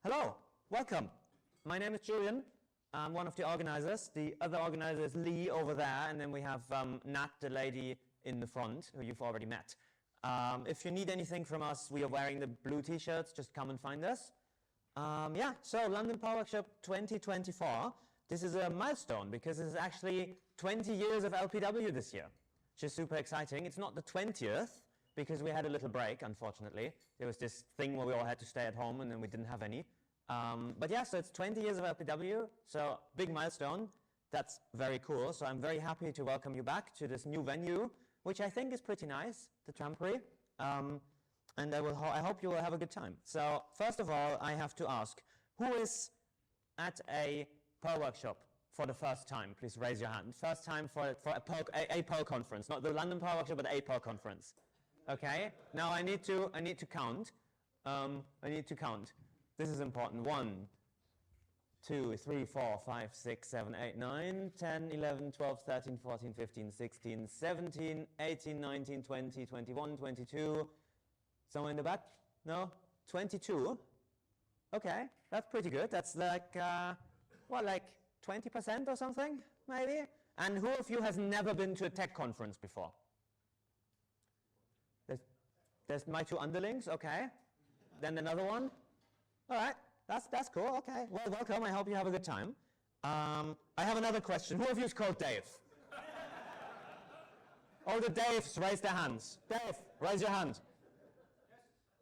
Hello, welcome. My name is Julien. I'm one of the organizers. The other organizer is Lee over there, and then we have Nat, the lady in the front, who you've already met. If you need anything from us, we are wearing the blue t-shirts. Just come and find us. So London Power Workshop 2024. This is a milestone because this is actually 20 years of LPW this year, which is super exciting. It's not the 20th because we had a little break, unfortunately. There was this thing where we all had to stay at home and then we didn't have any. So it's 20 years of LPW, so big milestone. That's very cool. So I'm very happy to welcome you back to this new venue, which I think is pretty nice, the Trampery. And I hope you will have a good time. So first of all, I have to ask, who is at a Pearl workshop for the first time? Please raise your hand. First time for a Pearl conference, not the London Power Workshop, but a Pearl conference. Okay. Now I need to count. This is important. 1, 2, 3, 4, 5, 6, 7, 8, 9, 10, 11, 12, 13, 14, 15, 16, 17, 18, 19, 20, 21, 22. Someone in the back? No? 22? Okay, that's pretty good. That's like, like 20% or something, maybe? And who of you has never been to a tech conference before? There's my two underlings, okay. Then another one. All right, that's cool, okay. Well, welcome, I hope you have a good time. I have another question. Who of you is called Dave? All the Daves, raise their hands. Dave, raise your hand.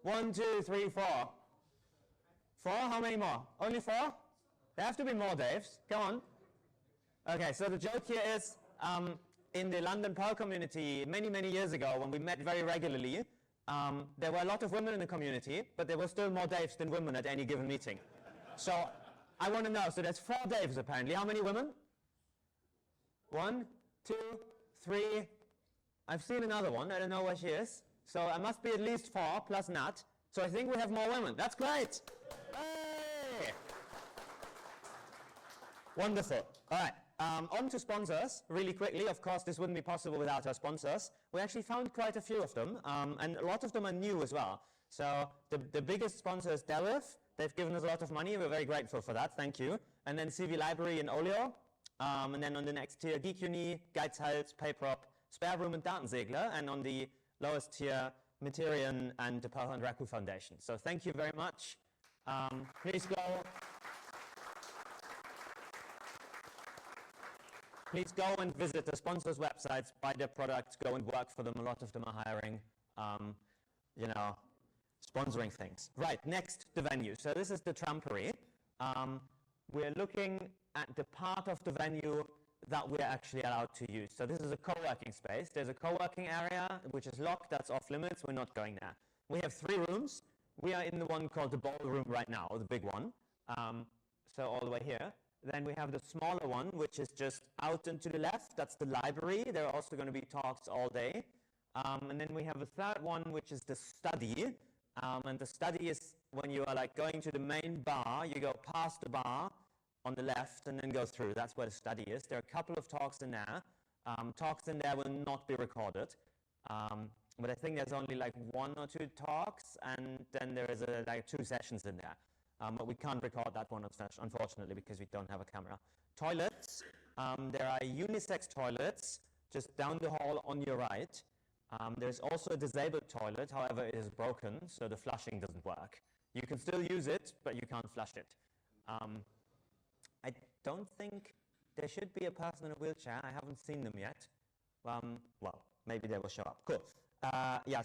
1, 2, 3, 4. 4? How many more? Only 4? There have to be more Daves. Come on. Okay, so the joke here is, in the London Pearl community, many, many years ago, when we met very regularly, there were a lot of women in the community, but there were still more Daves than women at any given meeting. So I want to know, so there's 4 Daves apparently. How many women? 1, 2, 3. I've seen another one. I don't know where she is. So I must be at least 4 plus Nat. So I think we have more women. That's great. Hey! Wonderful. All right. On to sponsors, really quickly. Of course, this wouldn't be possible without our sponsors. We actually found quite a few of them, and a lot of them are new as well. So the biggest sponsor is Delif. They've given us a lot of money. We're very grateful for that. Thank you. And then CV Library and Olio. And then on the next tier, GeekUni, Geizhals, PayProp, Spare Room, and Datensegler. And on the lowest tier, Materion and the Pearl and Raku Foundation. So thank you very much. Please go and visit the sponsors' websites, buy their products, go and work for them. A lot of them are hiring, sponsoring things. Right, next, the venue. So this is the Trampery. We're looking at the part of the venue that we're actually allowed to use. So this is a co-working space. There's a co-working area, which is locked. That's off limits. We're not going there. We have 3 rooms. We are in the one called the ballroom right now, the big one. So all the way here. Then we have the smaller one, which is just out and to the left. That's the library. There are also going to be talks all day. And then we have a third one, which is the study. And the study is when you are like going to the main bar, you go past the bar on the left and then go through. That's where the study is. There are a couple of talks in there. Talks in there will not be recorded. But I think there's only like 1 or 2 talks, and then there is like 2 sessions in there. But we can't record that one, unfortunately, because we don't have a camera. Toilets. There are unisex toilets just down the hall on your right. There's also a disabled toilet, however, it is broken, so the flushing doesn't work. You can still use it, but you can't flush it. I don't think there should be a person in a wheelchair. I haven't seen them yet. Well, maybe they will show up. Cool.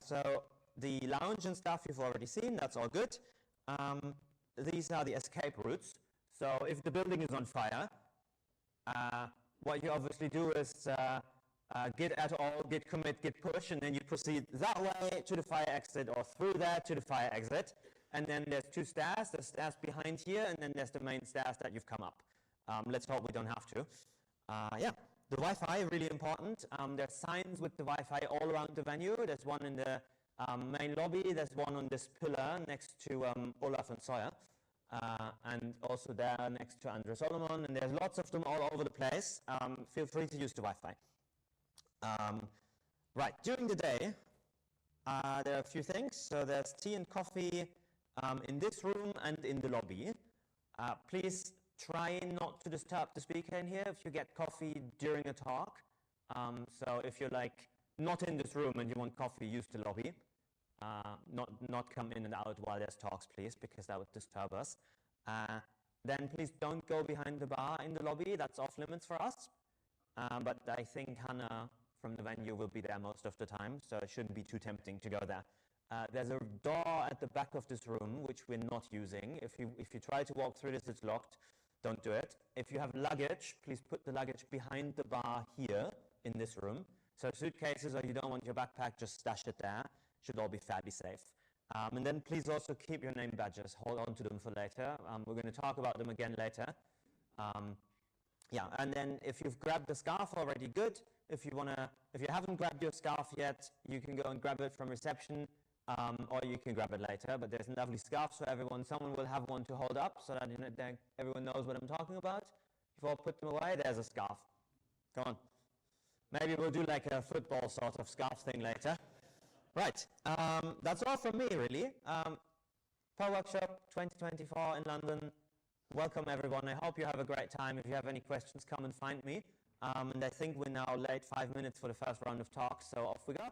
So the lounge and stuff you've already seen. That's all good. These are the escape routes. So if the building is on fire, what you obviously do is git at all, git commit, git push, and then you proceed that way to the fire exit or through there to the fire exit. And then there's 2 stairs. There's stairs behind here, and then there's the main stairs that you've come up. Let's hope we don't have to. The Wi-Fi, really important. There's signs with the Wi-Fi all around the venue. There's one in the main lobby. There's one on this pillar next to Olaf and Sawyer. And also there next to Andre Solomon. And there's lots of them all over the place. Feel free to use the Wi-Fi. Right, during the day, there are a few things. So there's tea and coffee in this room and in the lobby. Please try not to disturb the speaker in here if you get coffee during a talk. So if you're like not in this room and you want coffee, use the lobby. Not come in and out while there's talks, please, because that would disturb us. Then please don't go behind the bar in the lobby. That's off limits for us. But I think Hannah from the venue will be there most of the time, so it shouldn't be too tempting to go there. There's a door at the back of this room which we're not using. If you try to walk through this, it's locked. Don't do it. If you have luggage, please put the luggage behind the bar here in this room. So suitcases, or you don't want your backpack, just stash it there. Should all be fairly safe. And then please also keep your name badges. Hold on to them for later. We're going to talk about them again later. Yeah, and then if you've grabbed the scarf already, good. If you haven't grabbed your scarf yet, you can go and grab it from reception, or you can grab it later. But there's lovely scarves for everyone. Someone will have one to hold up so that everyone knows what I'm talking about. You've all put them away. There's a scarf. Come on. Maybe we'll do like a football sort of scarf thing later. Right, that's all from me, really. Pro Workshop 2024 in London. Welcome, everyone. I hope you have a great time. If you have any questions, come and find me. And I think we're now late 5 minutes for the first round of talks, so off we go.